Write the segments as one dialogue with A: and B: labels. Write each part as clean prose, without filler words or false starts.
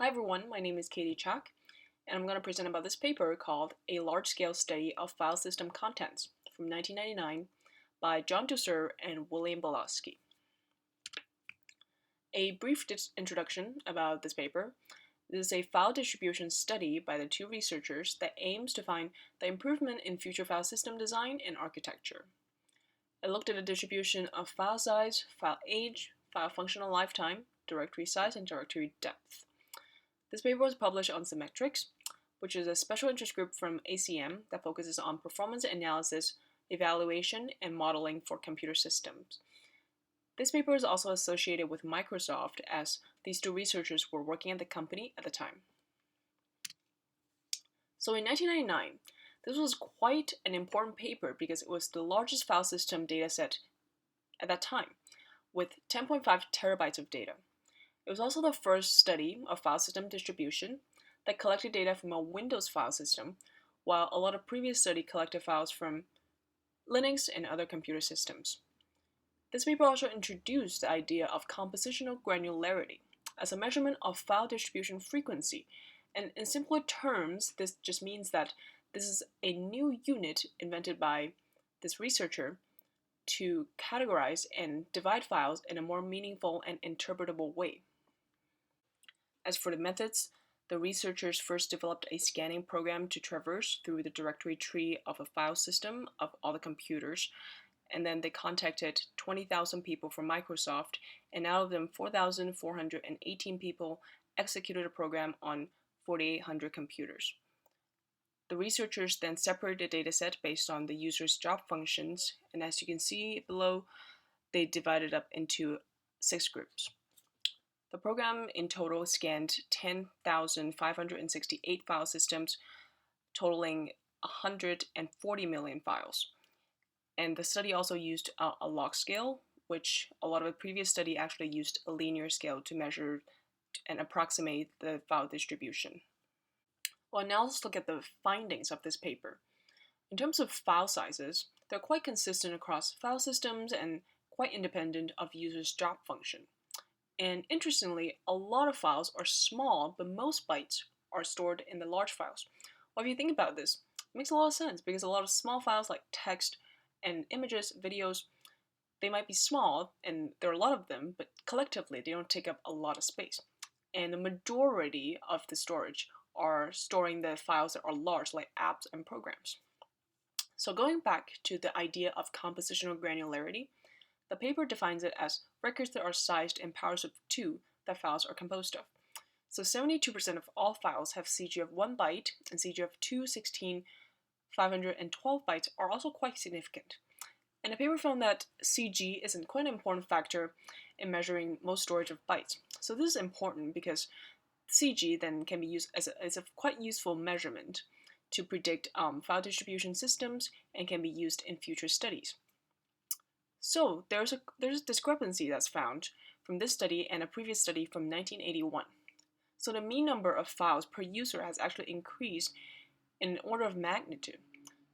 A: Hi everyone, my name is Katie Chak, and I'm going to present about this paper called A Large-Scale Study of File System Contents from 1999 by John Tusser and William Bolosky. A brief introduction about this paper. This is a file distribution study by the two researchers that aims to find the improvement in future file system design and architecture. It looked at the distribution of file size, file age, file functional lifetime, directory size, and directory depth. This paper was published on Symmetrics, which is a special interest group from ACM that focuses on performance analysis, evaluation, and modeling for computer systems. This paper is also associated with Microsoft, as these two researchers were working at the company at the time. So in 1999, this was quite an important paper because it was the largest file system dataset at that time, with 10.5 terabytes of data. It was also the first study of file system distribution that collected data from a Windows file system, while a lot of previous studies collected files from Linux and other computer systems. This paper also introduced the idea of compositional granularity as a measurement of file distribution frequency, and in simpler terms, this just means that this is a new unit invented by this researcher to categorize and divide files in a more meaningful and interpretable way. As for the methods, the researchers first developed a scanning program to traverse through the directory tree of a file system of all the computers, and then they contacted 20,000 people from Microsoft, and out of them 4,418 people executed a program on 4,800 computers. The researchers then separated the dataset based on the user's job functions, and as you can see below, they divided up into 6 groups. The program in total scanned 10,568 file systems, totaling 140 million files. And the study also used a log scale, which a lot of the previous study actually used a linear scale to measure and approximate the file distribution. Well, now let's look at the findings of this paper. In terms of file sizes, they're quite consistent across file systems and quite independent of users' job function. And interestingly, a lot of files are small, but most bytes are stored in the large files. Well, if you think about this, it makes a lot of sense because a lot of small files like text and images, videos, they might be small and there are a lot of them, but collectively they don't take up a lot of space. And the majority of the storage are storing the files that are large, like apps and programs. So going back to the idea of compositional granularity, the paper defines it as records that are sized in powers of 2 that files are composed of. So 72% of all files have CG of 1 byte, and CG of 216, 512 bytes are also quite significant. And the paper found that CG is quite an important factor in measuring most storage of bytes. So this is important because CG then can be used as a quite useful measurement to predict file distribution systems and can be used in future studies. So there's a discrepancy that's found from this study and a previous study from 1981. So the mean number of files per user has actually increased in an order of magnitude.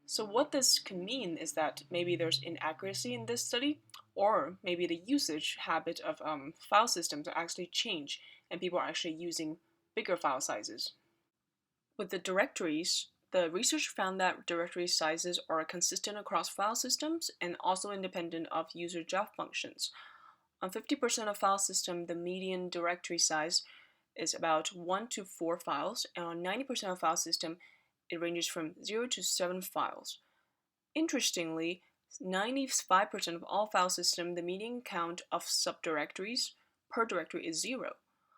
A: So what this can mean is that maybe there's inaccuracy in this study, or maybe the usage habit of file systems are actually changed and people are actually using bigger file sizes. With the directories, the research found that directory sizes are consistent across file systems and also independent of user job functions. On 50% of file system, the median directory size is about 1 to 4 files, and on 90% of file system, it ranges from 0 to 7 files. Interestingly, 95% of all file system, the median count of subdirectories per directory is 0,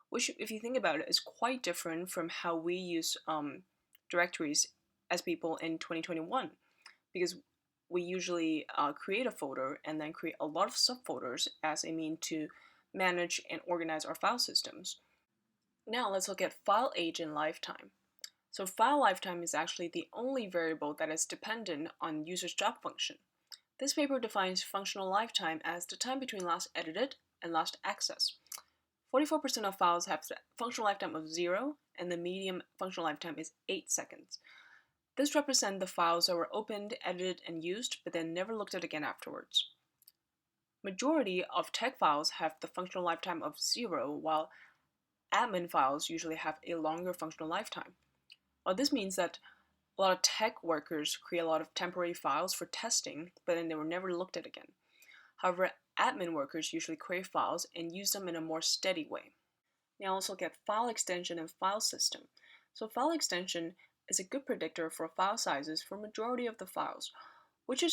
A: which, if you think about it, is quite different from how we use directories as people in 2021, because we usually create a folder and then create a lot of subfolders as a mean to manage and organize our file systems. Now let's look at file age and lifetime. So file lifetime is actually the only variable that is dependent on user's job function. This paper defines functional lifetime as the time between last edited and last access. 44% of files have the functional lifetime of 0, and the median functional lifetime is 8 seconds. This represents the files that were opened, edited, and used, but then never looked at again afterwards. Majority of text files have the functional lifetime of 0, while admin files usually have a longer functional lifetime. This means that a lot of tech workers create a lot of temporary files for testing, but then they were never looked at again. However, admin workers usually create files and use them in a more steady way. Now let's look at file extension and file system. So file extension is a good predictor for file sizes for majority of the files, which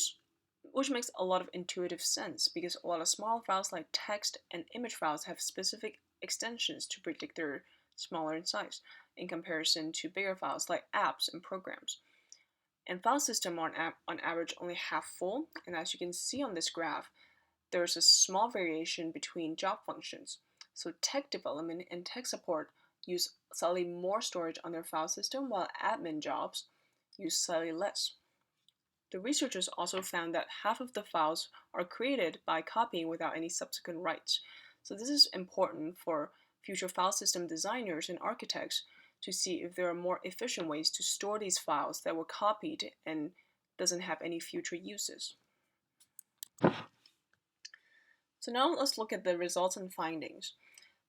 A: makes a lot of intuitive sense because a lot of small files like text and image files have specific extensions to predict their smaller in size in comparison to bigger files like apps and programs. And file system on average only half full, and as you can see on this graph, there's a small variation between job functions. So tech development and tech support use slightly more storage on their file system, while admin jobs use slightly less. The researchers also found that half of the files are created by copying without any subsequent writes. So this is important for future file system designers and architects to see if there are more efficient ways to store these files that were copied and doesn't have any future uses. So now let's look at the results and findings.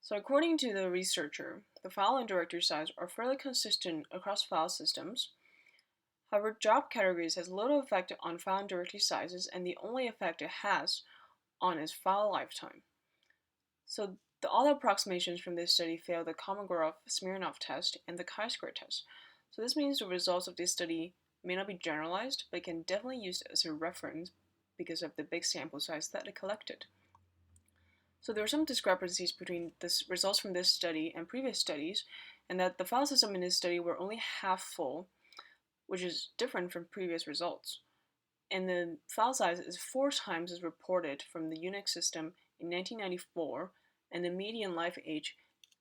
A: So according to the researcher, the file and directory size are fairly consistent across file systems. However, job categories has little effect on file and directory sizes, and the only effect it has on is file lifetime. So the other approximations from this study fail the Kolmogorov-Smirnov test and the chi-square test. So this means the results of this study may not be generalized, but can definitely be used as a reference because of the big sample size that it collected. So there are some discrepancies between the results from this study and previous studies, and that the file system in this study were only half full, which is different from previous results. And the file size is 4 times as reported from the Unix system in 1994, and the median life age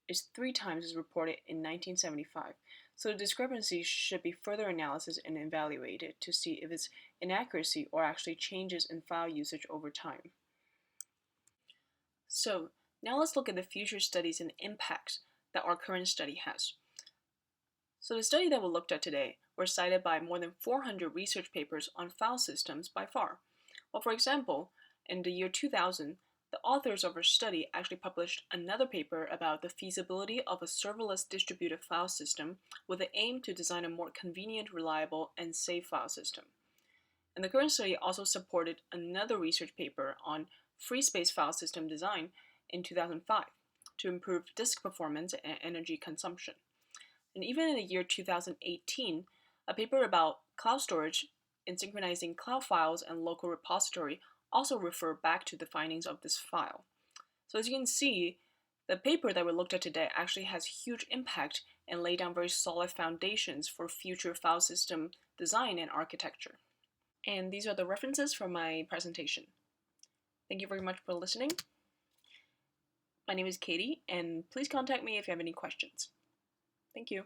A: is 3 times as reported in 1975. So the discrepancy should be further analysis and evaluated to see if it's inaccuracy or actually changes in file usage over time. So now let's look at the future studies and impacts that our current study has. So the study that we looked at today were cited by more than 400 research papers on file systems by far. Well, for example, in the year 2000, the authors of our study actually published another paper about the feasibility of a serverless distributed file system with the aim to design a more convenient, reliable, and safe file system. And the current study also supported another research paper on free space file system design in 2005 to improve disk performance and energy consumption. And even in the year 2018, a paper about cloud storage and synchronizing cloud files and local repository also refer back to the findings of this file. So as you can see, the paper that we looked at today actually has huge impact and lay down very solid foundations for future file system design and architecture. And these are the references from my presentation. Thank you very much for listening. My name is Katie, and please contact me if you have any questions. Thank you.